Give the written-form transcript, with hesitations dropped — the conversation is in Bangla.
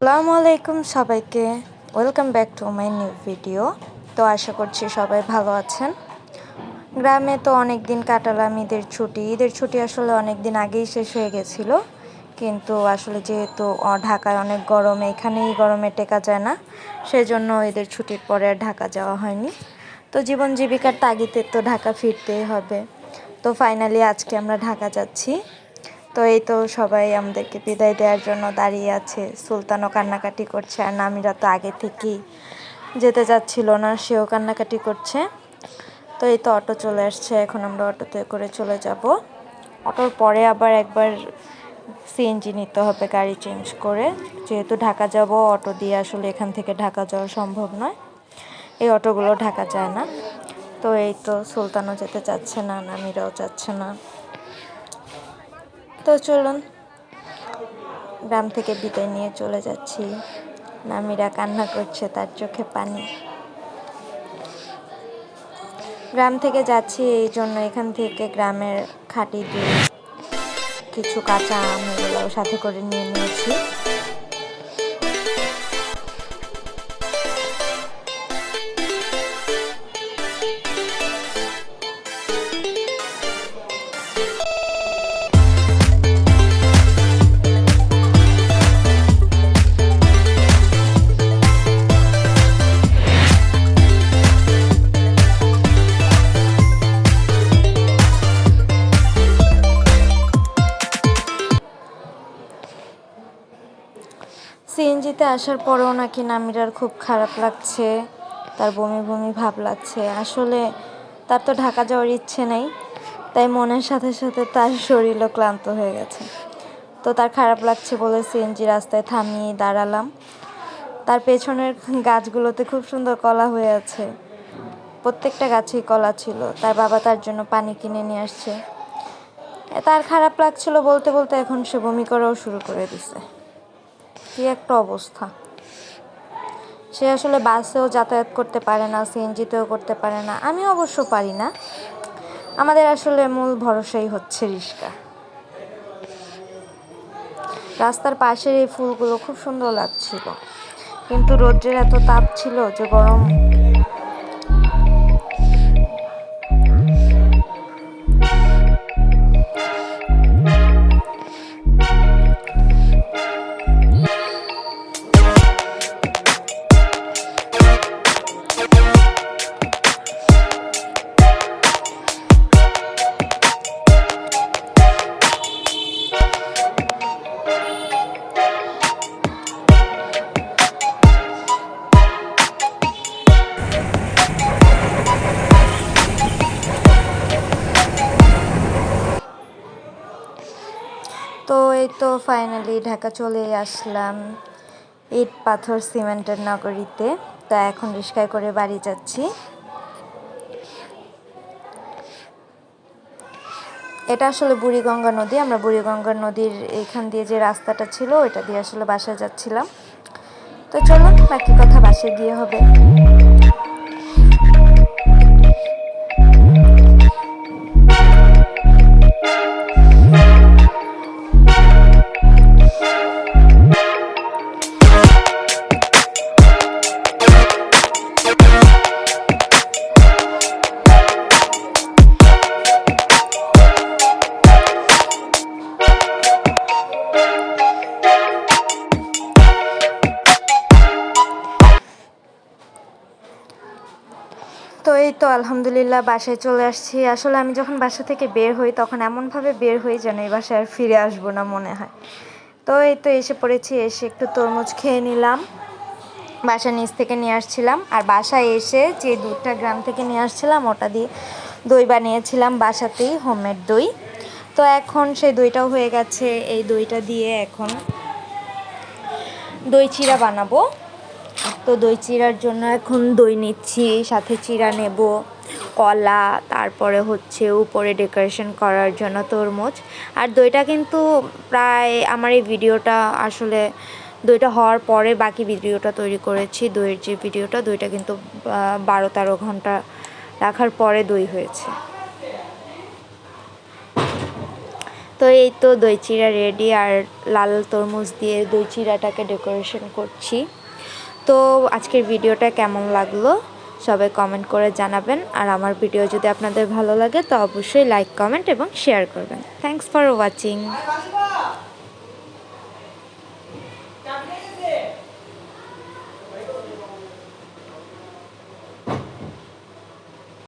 আসসালামু আলাইকুম সবাইকে, welcome back to my new video. তো আশা করছি সবাই ভালো আছেন। গ্রামে তো অনেক দিন কাটালাম, ঈদের ছুটি আসলে অনেক দিন আগেই শেষ হয়ে গেছিলো, কিন্তু আসলে যেহেতু ঢাকায় অনেক গরম, এখানেই গরমে টেকা যায় না, সেজন্য ঈদের ছুটির পরে আর ঢাকা যাওয়া হয়নি। তো জীবন জীবিকার তাগিদে তো ঢাকা ফিরতেই হবে। তো ফাইনালি আজকে আমরা ঢাকা যাচ্ছি। তো এই তো সবাই আমাদেরকে বিদায় দেওয়ার জন্য দাঁড়িয়ে আছে। সুলতানও কান্নাকাটি করছে, আর নামিরা তো আগে থেকেই যেতে যাচ্ছিল না, সেও কান্নাকাটি করছে। তো এই তো অটো চলে আসছে, এখন আমরা অটোতে করে চলে যাব। অটোর পরে আবার একবার সিএনজি নিতে হবে গাড়ি চেঞ্জ করে, যেহেতু ঢাকা যাব। অটো দিয়ে আসলে এখান থেকে ঢাকা যাওয়া সম্ভব নয়, এই অটোগুলো ঢাকা যায় না। তো এই তো সুলতানও যেতে চাচ্ছে না, নামিরাও যাচ্ছে না। তো চলুন, গ্রাম থেকে বিদায় নিয়ে চলে যাচ্ছি। নামিরা কান্না করছে, তার চোখে পানি। গ্রাম থেকে যাচ্ছি এই জন্য এখান থেকে গ্রামের খাঁটি দুধ, কিছু কাঁচা আম এগুলো সাথে করে নিয়ে নিয়েছি। সিএনজিতে আসার পরেও নাকি নামিরার খুব খারাপ লাগছে, তার বমি বমি ভাব লাগছে। আসলে তার তো ঢাকা যাওয়ার ইচ্ছে নেই, তাই মনের সাথে সাথে তার শরীরও ক্লান্ত হয়ে গেছে। তো তার খারাপ লাগছে বলে সিএনজি রাস্তায় থামিয়ে দাঁড়ালাম। তার পেছনের গাছগুলোতে খুব সুন্দর কলা হয়ে আছে, প্রত্যেকটা গাছেই কলা ছিল। তার বাবা তার জন্য পানি কিনে নিয়ে আসছে। তার খারাপ লাগছিল বলতে বলতে এখন সে বমি করাও শুরু করে দিছে। কি একটা অবস্থা! সে আসলে বাসেও যাতায়াত করতে পারে না, সিএনজিতেও করতে পারে না। আমি অবশ্য পারি না। আমাদের আসলে মূল ভরসাই হচ্ছে রিক্সা। রাস্তার পাশের এই ফুলগুলো খুব সুন্দর লাগছিল, কিন্তু রৌদ্রের এত তাপ ছিল যে গরম। তো এই তো ফাইনালি ঢাকা চলে আসলাম, ইট পাথর সিমেন্টের নগরীতে। তো এখন রিক্সায় করে বাড়ি যাচ্ছি। এটা আসলে বুড়িগঙ্গা নদী। আমরা বুড়িগঙ্গা নদীর এখান দিয়ে যে রাস্তাটা ছিল ওইটা দিয়ে আসলে বাসায় যাচ্ছিলাম। তো চলুন, বাকি কথা বাসায় গিয়ে হবে। তো এই তো আলহামদুলিল্লাহ বাসায় চলে আসছি। আসলে আমি যখন বাসা থেকে বের হই তখন এমনভাবে বের হই যেন এই বাসায় আর ফিরে আসবো না মনে হয়। তো এই তো এসে পড়েছি, এসে একটু তরমুজ খেয়ে নিলাম। বাসা নিচ থেকে নিয়ে আসছিলাম, আর বাসায় এসে যে দুধটা গ্রাম থেকে নিয়ে আসছিলাম ওটা দিয়ে দই বানিয়েছিলাম বাসাতেই, হোমমেড দই। তো এখন সেই দইটাও হয়ে গেছে। এই দইটা দিয়ে এখন দই চিড়া বানাবো। তো দই চিড়ার জন্য এখন দই নিচ্ছি, সাথে চিড়া নেব, কলা, তারপরে হচ্ছে উপরে ডেকোরেশন করার জন্য তরমুজ। আর দইটা কিন্তু প্রায় আমার এই ভিডিওটা আসলে দইটা হওয়ার পরে বাকি ভিডিওটা তৈরি করেছি। দইয়ের যে ভিডিওটা, দইটা কিন্তু 12-13 ঘন্টা রাখার পরে দই হয়েছে। তো এই তো দই চিড়া রেডি, আর লাল তরমুজ দিয়ে দই চিড়াটাকে ডেকোরেশন করছি। তো আজকের ভিডিওটা কেমন লাগলো সবাই কমেন্ট করে জানাবেন, আর আমার ভিডিও যদি আপনাদের ভালো লাগে তো অবশ্যই লাইক, কমেন্ট এবং শেয়ার করবেন। Thanks for watching.